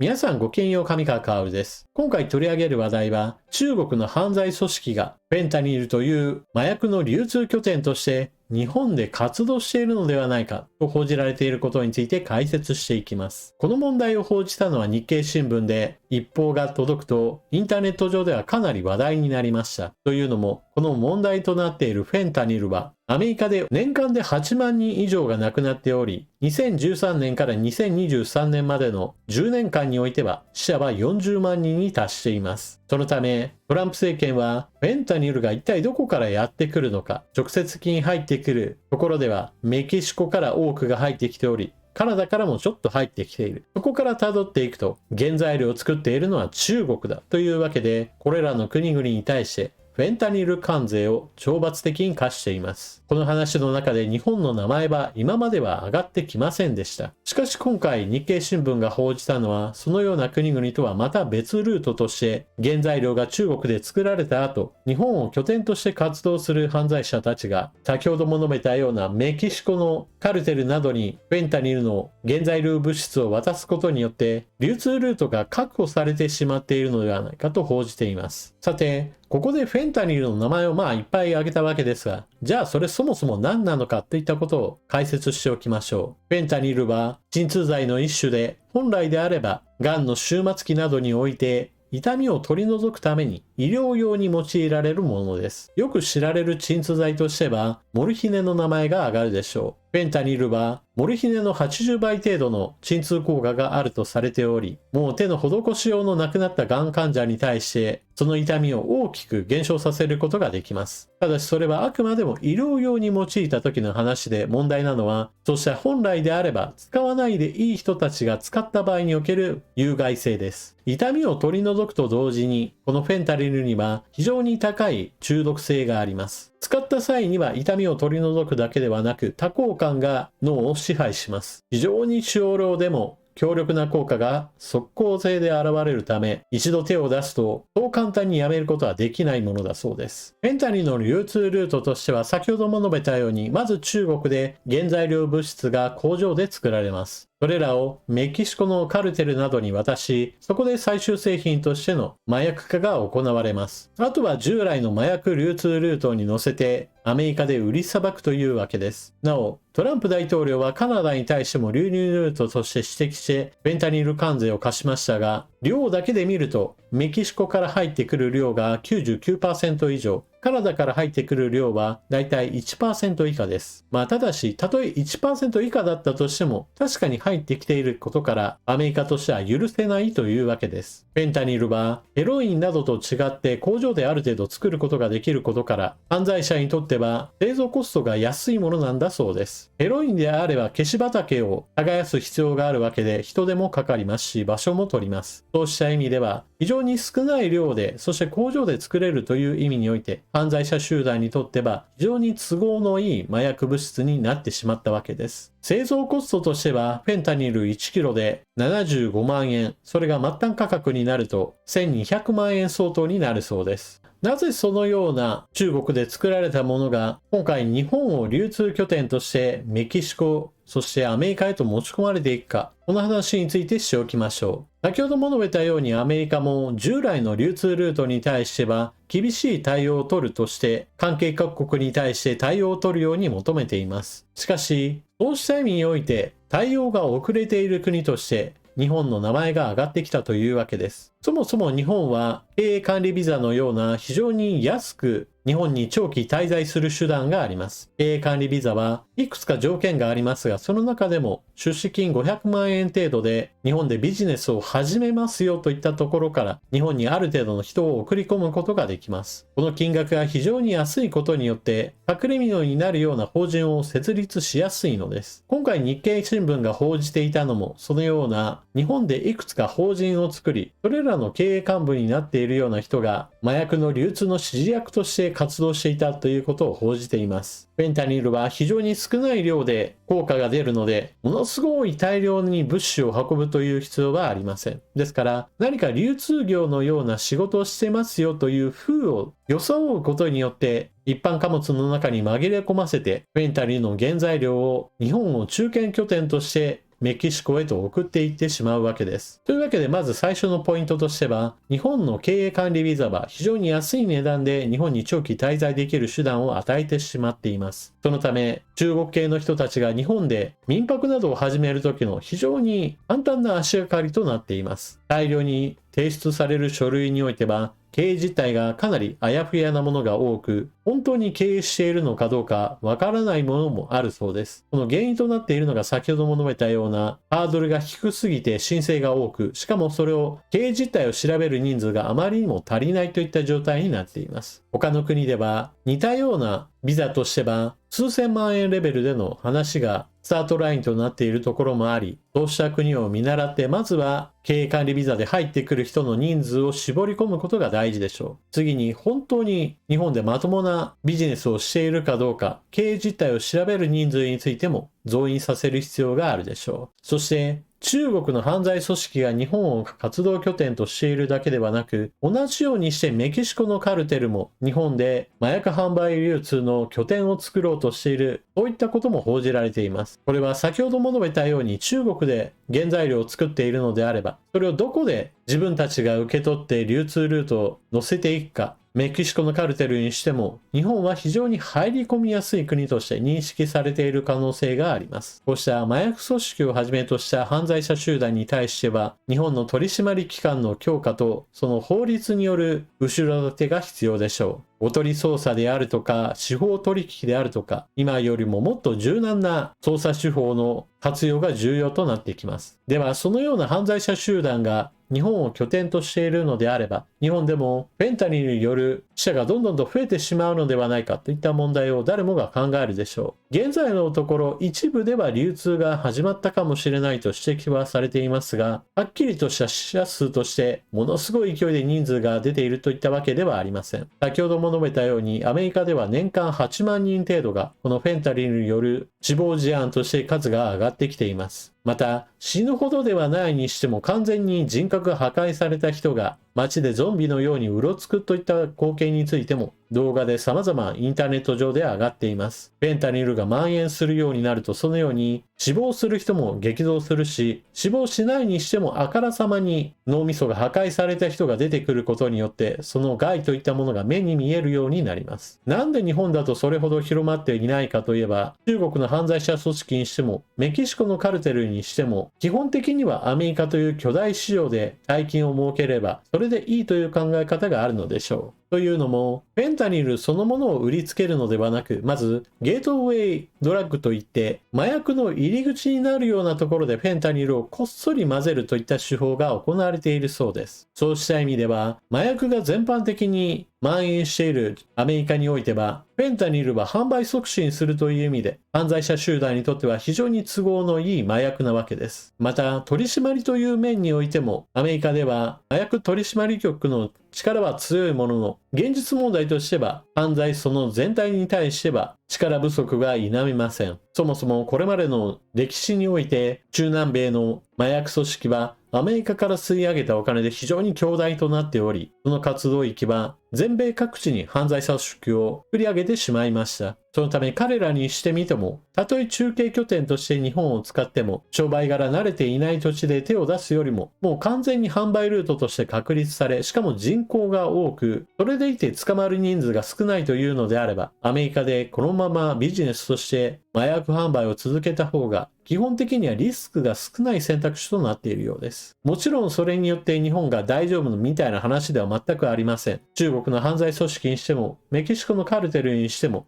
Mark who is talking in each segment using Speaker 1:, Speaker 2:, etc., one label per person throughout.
Speaker 1: 皆さんごきげんよう、上川薫です。今回取り上げる話題は、中国の犯罪組織がフェンタニルという麻薬の流通拠点として日本で活動しているのではないかと報じられていることについて解説していきます。この問題を報じたのは日経新聞で、一報が届くとインターネット上ではかなり話題になりました。というのも、この問題となっているフェンタニルはアメリカで年間で8万人以上が亡くなっており、2013年から2023年までの10年間においては死者は40万人に達しています。そのため、トランプ政権はフェンタニルが一体どこからやってくるのか、直接的に入ってくるところではメキシコから多くが入ってきており、カナダからもちょっと入ってきている。そこから辿っていくと、原材料を作っているのは中国だというわけで、これらの国々に対してフェンタニル関税を懲罰的に課しています。この話の中で日本の名前は今までは上がってきませんでした。しかし今回日経新聞が報じたのは、そのような国々とはまた別ルートとして、原材料が中国で作られた後、日本を拠点として活動する犯罪者たちが、先ほども述べたようなメキシコのカルテルなどにフェンタニルの原材料物質を渡すことによって、流通ルートが確保されてしまっているのではないかと報じています。さて、ここでフェンタニルの名前をいっぱい挙げたわけですが、じゃあそれそもそも何なのかといったことを解説しておきましょう。フェンタニルは鎮痛剤の一種で、本来であれば、癌の終末期などにおいて痛みを取り除くために医療用に用いられるものです。よく知られる鎮痛剤としては、モルヒネの名前が挙がるでしょう。フェンタニルはモルヒネの80倍程度の鎮痛効果があるとされており、もう手の施しようのなくなったがん患者に対してその痛みを大きく減少させることができます。ただしそれはあくまでも医療用に用いた時の話で、問題なのは、そして本来であれば使わないでいい人たちが使った場合における有害性です。痛みを取り除くと同時に、このフェンタニルには非常に高い中毒性があります。使った際には痛みを取り除くだけではなく、多幸感が脳を支配します。非常に少量でも強力な効果が即効性で現れるため、一度手を出すとそう簡単にやめることはできないものだそうです。フェンタニルの流通ルートとしては、先ほども述べたように、まず中国で原材料物質が工場で作られます。それらをメキシコのカルテルなどに渡し、そこで最終製品としての麻薬化が行われます。あとは従来の麻薬流通ルートに乗せてアメリカで売りさばくというわけです。なお、トランプ大統領はカナダに対しても流入ルートとして指摘してフェンタニル関税を課しましたが、量だけで見るとメキシコから入ってくる量が 99% 以上、カナダから入ってくる量はだいたい 1% 以下です。ただし、たとえ 1% 以下だったとしても、確かに入ってきていることから、アメリカとしては許せないというわけです。フェンタニルは、ヘロインなどと違って工場である程度作ることができることから、犯罪者にとっては製造コストが安いものなんだそうです。ヘロインであれば消し畑を耕す必要があるわけで、人手もかかりますし、場所も取ります。そうした意味では、非常に少ない量で、そして工場で作れるという意味において、犯罪者集団にとっては非常に都合のいい麻薬物質になってしまったわけです。製造コストとしてはフェンタニル1キロで75万円、それが末端価格になると1200万円相当になるそうです。なぜそのような中国で作られたものが今回日本を流通拠点としてメキシコ、そしてアメリカへと持ち込まれていくか、この話についてしておきましょう。先ほども述べたようにアメリカも従来の流通ルートに対しては厳しい対応を取るとして関係各国に対して対応を取るように求めています。しかし、そうした意味において対応が遅れている国として日本の名前が挙がってきたというわけです。そもそも日本は経営管理ビザのような非常に安く日本に長期滞在する手段があります。経営管理ビザはいくつか条件がありますが、その中でも出資金500万円程度で日本でビジネスを始めますよといったところから日本にある程度の人を送り込むことができます。この金額が非常に安いことによって隠れ蓑になるような法人を設立しやすいのです。今回日経新聞が報じていたのもそのような日本でいくつか法人を作り、それらの経営幹部になっているような人が麻薬の流通の指示役として活動していたということを報じています。フェンタニルは非常に少ない量で効果が出るので、ものすごい大量に物資を運ぶという必要はありません。ですから何か流通業のような仕事をしてますよという風を装うことによって一般貨物の中に紛れ込ませてフェンタニルの原材料を日本を中堅拠点としてメキシコへと送っていってしまうわけです。というわけでまず最初のポイントとしては、日本の経営管理ビザは非常に安い値段で日本に長期滞在できる手段を与えてしまっています。そのため、中国系の人たちが日本で民泊などを始める時の非常に簡単な足がかりとなっています。大量に提出される書類においては、経営実態がかなりあやふやなものが多く、本当に経営しているのかどうかわからないものもあるそうです。この原因となっているのが先ほども述べたようなハードルが低すぎて申請が多く、しかもそれを経営実態を調べる人数があまりにも足りないといった状態になっています。他の国では似たようなビザとしては数千万円レベルでの話がスタートラインとなっているところもあり、そうした国を見習ってまずは経営管理ビザで入ってくる人の人数を絞り込むことが大事でしょう。次に本当に日本でまともなビジネスをしているかどうか、経営実態を調べる人数についても増員させる必要があるでしょう。そして中国の犯罪組織が日本を活動拠点としているだけではなく、同じようにしてメキシコのカルテルも日本で麻薬販売流通の拠点を作ろうとしている、そういったことも報じられています。これは先ほども述べたように中国で原材料を作っているのであれば、それをどこで自分たちが受け取って流通ルートを載せていくか、メキシコのカルテルにしても、日本は非常に入り込みやすい国として認識されている可能性があります。こうした麻薬組織をはじめとした犯罪者集団に対しては、日本の取締機関の強化と、その法律による後ろ盾が必要でしょう。おとり捜査であるとか、司法取引であるとか、今よりももっと柔軟な捜査手法の活用が重要となってきます。では、そのような犯罪者集団が日本を拠点としているのであれば、日本でもフェンタニルによる死者がどんどんと増えてしまうのではないかといった問題を誰もが考えるでしょう。現在のところ一部では流通が始まったかもしれないと指摘はされていますが、はっきりとした死者数としてものすごい勢いで人数が出ているといったわけではありません。先ほども述べたようにアメリカでは年間8万人程度がこのフェンタニルによる死亡事案として数が上がってきています。また死ぬほどではないにしても完全に人格が破壊された人が街でゾンビのようにうろつくといった光景についても動画で様々インターネット上で上がっています。フェンタニルが蔓延するようになるとそのように死亡する人も激増するし、死亡しないにしてもあからさまに脳みそが破壊された人が出てくることによってその害といったものが目に見えるようになります。なんで日本だとそれほど広まっていないかといえば、中国の犯罪者組織にしてもメキシコのカルテルにしても基本的にはアメリカという巨大市場で大金を儲ければそれでいいという考え方があるのでしょう。というのも、フェンタニルそのものを売りつけるのではなく、まずゲートウェイドラッグといって麻薬の入り口になるようなところでフェンタニルをこっそり混ぜるといった手法が行われているそうです。そうした意味では麻薬が全般的に蔓延しているアメリカにおいては、フェンタニルは販売促進するという意味で犯罪者集団にとっては非常に都合のいい麻薬なわけです。また取り締まりという面においてもアメリカでは麻薬取締局の力は強いものの、現実問題としては犯罪その全体に対しては力不足が否めません。そもそもこれまでの歴史において中南米の麻薬組織はアメリカから吸い上げたお金で非常に強大となっており、その活動域は全米各地に犯罪組織を繰り上げてしまいました。そのため彼らにしてみても、たとえ中継拠点として日本を使っても、商売柄慣れていない土地で手を出すよりも、もう完全に販売ルートとして確立され、しかも人口が多く、それでいて捕まる人数が少ないというのであれば、アメリカでこのままビジネスとして麻薬販売を続けた方が、基本的にはリスクが少ない選択肢となっているようです。もちろんそれによって日本が大丈夫みたいな話では全くありません。中国の犯罪組織にしても、メキシコのカルテルにしても、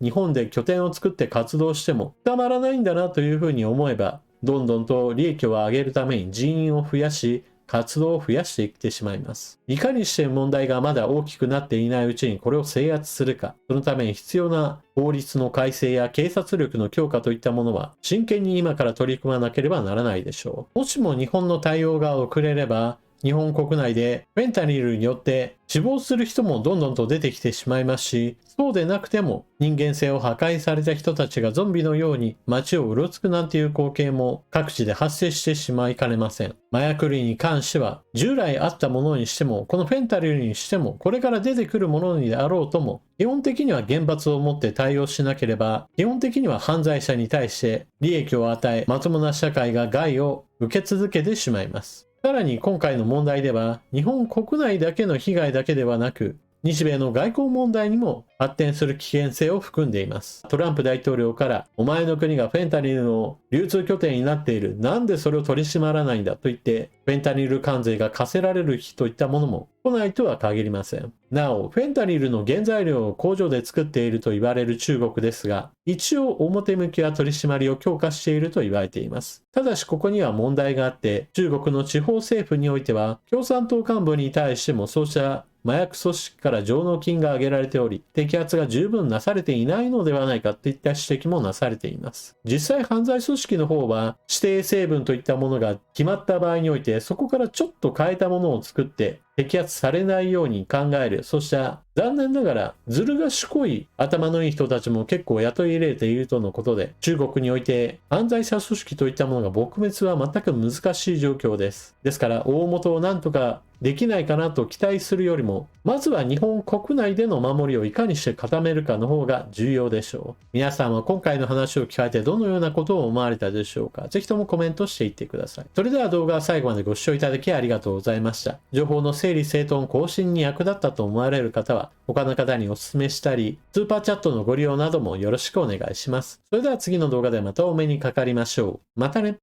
Speaker 1: 日本で拠点を作って活動しても捕まらないんだなというふうに思えば、どんどんと利益を上げるために人員を増やし、活動を増やしていってしまいます。いかにして問題がまだ大きくなっていないうちにこれを制圧するか、そのために必要な法律の改正や警察力の強化といったものは真剣に今から取り組まなければならないでしょう。もしも日本の対応が遅れれば、日本国内でフェンタニルによって死亡する人もどんどんと出てきてしまいますし、そうでなくても人間性を破壊された人たちがゾンビのように街をうろつくなんていう光景も各地で発生してしまいかねません。麻薬類に関しては従来あったものにしても、このフェンタニルにしても、これから出てくるものにであろうとも、基本的には厳罰をもって対応しなければ、基本的には犯罪者に対して利益を与え、まともな社会が害を受け続けてしまいます。さらに今回の問題では、日本国内だけの被害だけではなく、日米の外交問題にも発展する危険性を含んでいます。トランプ大統領から、お前の国がフェンタニルの流通拠点になっている。なんでそれを取り締まらないんだと言って、フェンタニル関税が課せられる日といったものも来ないとは限りません。なお、フェンタニルの原材料を工場で作っていると言われる中国ですが、一応表向きは取り締まりを強化していると言われています。ただしここには問題があって、中国の地方政府においては、共産党幹部に対してもそうした麻薬組織から上納金が挙げられており、摘発が十分なされていないのではないかといった指摘もなされています。実際犯罪組織の方は指定成分といったものが決まった場合において、そこからちょっと変えたものを作って摘発されないように考える。そうした残念ながらずる賢い頭のいい人たちも結構雇い入れているとのことで、中国において犯罪者組織といったものが撲滅は全く難しい状況です。ですから大元をなんとかできないかなと期待するよりも、まずは日本国内での守りをいかにして固めるかの方が重要でしょう。皆さんは今回の話を聞かれてどのようなことを思われたでしょうか。ぜひともコメントしていってください。それでは動画は最後までご視聴いただきありがとうございました。情報の整理整頓更新に役立ったと思われる方は、他の方にお勧めしたり、スーパーチャットのご利用などもよろしくお願いします。それでは次の動画でまたお目にかかりましょう。またね。